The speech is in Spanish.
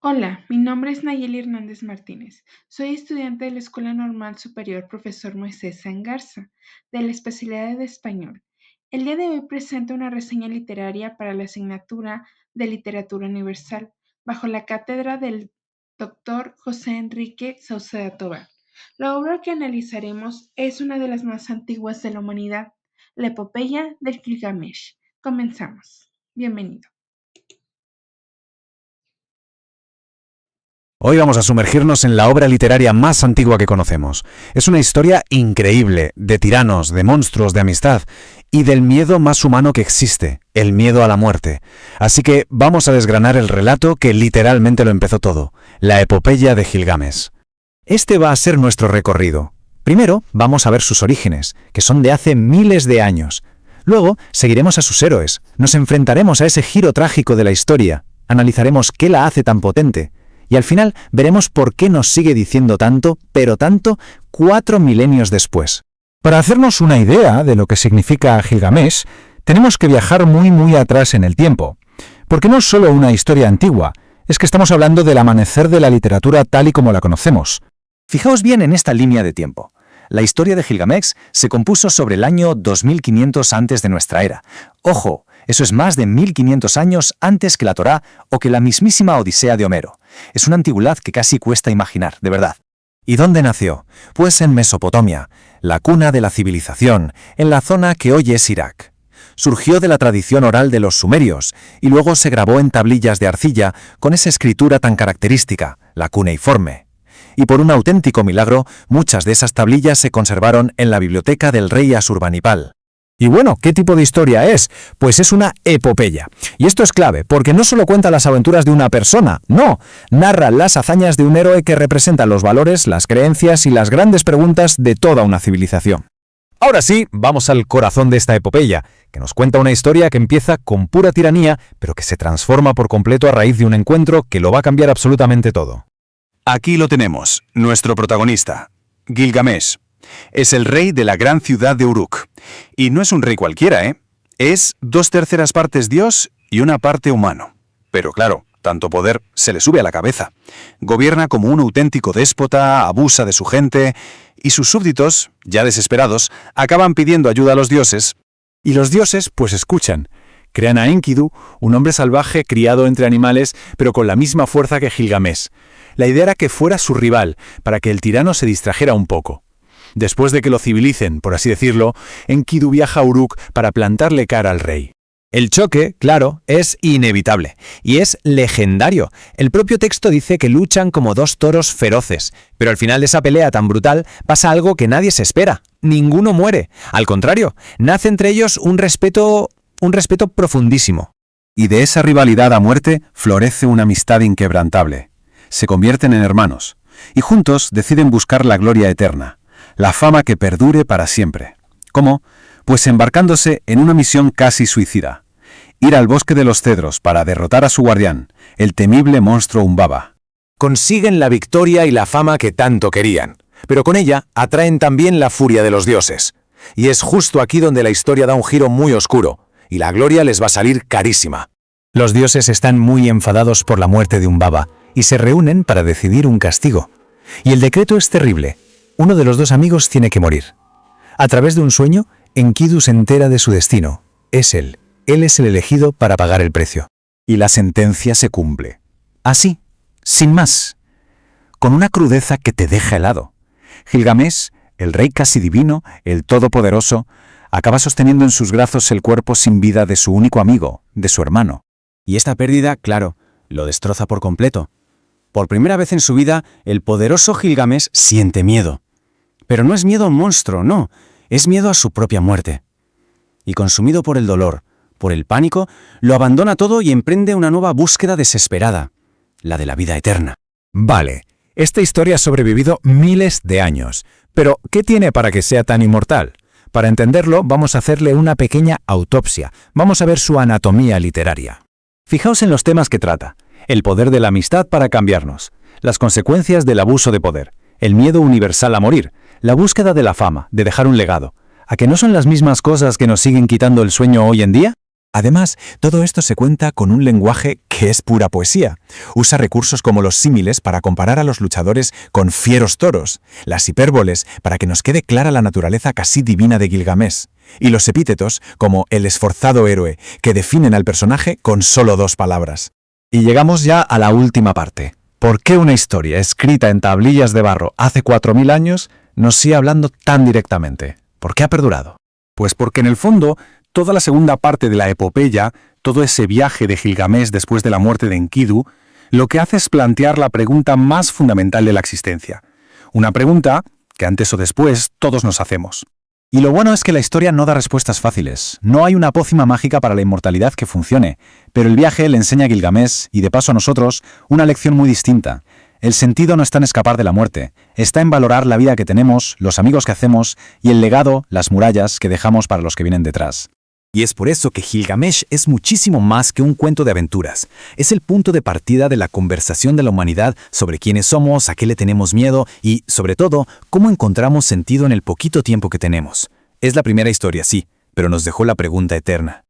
Hola, mi nombre es Nayeli Hernández Martínez. Soy estudiante de la Escuela Normal Superior Profesor Moisés Sangarza, de la especialidad de Español. El día de hoy presento una reseña literaria para la asignatura de Literatura Universal, bajo la cátedra del Dr. José Enrique Sauceda Tobar. La obra que analizaremos es una de las más antiguas de la humanidad, la epopeya del Gilgamesh. Comenzamos. Bienvenido. Hoy vamos a sumergirnos en la obra literaria más antigua que conocemos. Es una historia increíble, de tiranos, de monstruos, de amistad y del miedo más humano que existe, el miedo a la muerte. Así que vamos a desgranar el relato que literalmente lo empezó todo, la epopeya de Gilgamesh. Este va a ser nuestro recorrido. Primero vamos a ver sus orígenes, que son de hace miles de años. Luego seguiremos a sus héroes, nos enfrentaremos a ese giro trágico de la historia, analizaremos qué la hace tan potente. Y al final veremos por qué nos sigue diciendo tanto, pero tanto, 4 milenios después. Para hacernos una idea de lo que significa Gilgamesh, tenemos que viajar muy atrás en el tiempo. Porque no es solo una historia antigua, es que estamos hablando del amanecer de la literatura tal y como la conocemos. Fijaos bien en esta línea de tiempo. La historia de Gilgamesh se compuso sobre el año 2500 antes de nuestra era. Ojo, eso es más de 1500 años antes que la Torá o que la mismísima Odisea de Homero. Es una antigüedad que casi cuesta imaginar, de verdad. ¿Y dónde nació? Pues en Mesopotamia, la cuna de la civilización, en la zona que hoy es Irak. Surgió de la tradición oral de los sumerios y luego se grabó en tablillas de arcilla con esa escritura tan característica, la cuneiforme. Y por un auténtico milagro, muchas de esas tablillas se conservaron en la biblioteca del rey Asurbanipal. Y bueno, ¿qué tipo de historia es? Pues es una epopeya. Y esto es clave, porque no solo cuenta las aventuras de una persona, no, narra las hazañas de un héroe que representa los valores, las creencias y las grandes preguntas de toda una civilización. Ahora sí, vamos al corazón de esta epopeya, que nos cuenta una historia que empieza con pura tiranía, pero que se transforma por completo a raíz de un encuentro que lo va a cambiar absolutamente todo. Aquí lo tenemos, nuestro protagonista, Gilgamesh. Es el rey de la gran ciudad de Uruk. Y no es un rey cualquiera, ¿eh? Es 2/3 partes dios y una parte humano. Pero claro, tanto poder se le sube a la cabeza. Gobierna como un auténtico déspota, abusa de su gente, y sus súbditos, ya desesperados, acaban pidiendo ayuda a los dioses. Y los dioses, pues escuchan. Crean a Enkidu, un hombre salvaje criado entre animales, pero con la misma fuerza que Gilgamesh. La idea era que fuera su rival, para que el tirano se distrajera un poco. Después de que lo civilicen, por así decirlo, Enkidu viaja a Uruk para plantarle cara al rey. El choque, claro, es inevitable y es legendario. El propio texto dice que luchan como dos toros feroces, pero al final de esa pelea tan brutal pasa algo que nadie se espera. Ninguno muere. Al contrario, nace entre ellos un respeto profundísimo. Y de esa rivalidad a muerte florece una amistad inquebrantable. Se convierten en hermanos y juntos deciden buscar la gloria eterna. La fama que perdure para siempre. ¿Cómo? Pues embarcándose en una misión casi suicida. Ir al bosque de los cedros para derrotar a su guardián, el temible monstruo Humbaba. Consiguen la victoria y la fama que tanto querían, pero con ella atraen también la furia de los dioses. Y es justo aquí donde la historia da un giro muy oscuro, y la gloria les va a salir carísima. Los dioses están muy enfadados por la muerte de Humbaba y se reúnen para decidir un castigo. Y el decreto es terrible. Uno de los dos amigos tiene que morir. A través de un sueño, Enkidu se entera de su destino. Es él. Él es el elegido para pagar el precio. Y la sentencia se cumple. Así, sin más. Con una crudeza que te deja helado. Gilgamesh, el rey casi divino, el todopoderoso, acaba sosteniendo en sus brazos el cuerpo sin vida de su único amigo, de su hermano. Y esta pérdida, claro, lo destroza por completo. Por primera vez en su vida, el poderoso Gilgamesh siente miedo. Pero no es miedo a un monstruo, no, es miedo a su propia muerte. Y consumido por el dolor, por el pánico, lo abandona todo y emprende una nueva búsqueda desesperada, la de la vida eterna. Vale, esta historia ha sobrevivido miles de años. Pero, ¿qué tiene para que sea tan inmortal? Para entenderlo, vamos a hacerle una pequeña autopsia. Vamos a ver su anatomía literaria. Fijaos en los temas que trata. El poder de la amistad para cambiarnos, las consecuencias del abuso de poder, el miedo universal a morir, la búsqueda de la fama, de dejar un legado. ¿A que no son las mismas cosas que nos siguen quitando el sueño hoy en día? Además, todo esto se cuenta con un lenguaje que es pura poesía. Usa recursos como los símiles para comparar a los luchadores con fieros toros, las hipérboles para que nos quede clara la naturaleza casi divina de Gilgamesh, y los epítetos como el esforzado héroe, que definen al personaje con solo 2 palabras. Y llegamos ya a la última parte. ¿Por qué una historia escrita en tablillas de barro hace 4000 años nos sigue hablando tan directamente? ¿Por qué ha perdurado? Pues porque en el fondo, toda la segunda parte de la epopeya, todo ese viaje de Gilgamesh después de la muerte de Enkidu, lo que hace es plantear la pregunta más fundamental de la existencia. Una pregunta que antes o después todos nos hacemos. Y lo bueno es que la historia no da respuestas fáciles. No hay una pócima mágica para la inmortalidad que funcione, pero el viaje le enseña a Gilgamesh, y de paso a nosotros, una lección muy distinta. El sentido no está en escapar de la muerte, está en valorar la vida que tenemos, los amigos que hacemos y el legado, las murallas que dejamos para los que vienen detrás. Y es por eso que Gilgamesh es muchísimo más que un cuento de aventuras. Es el punto de partida de la conversación de la humanidad sobre quiénes somos, a qué le tenemos miedo y, sobre todo, cómo encontramos sentido en el poquito tiempo que tenemos. Es la primera historia, sí, pero nos dejó la pregunta eterna.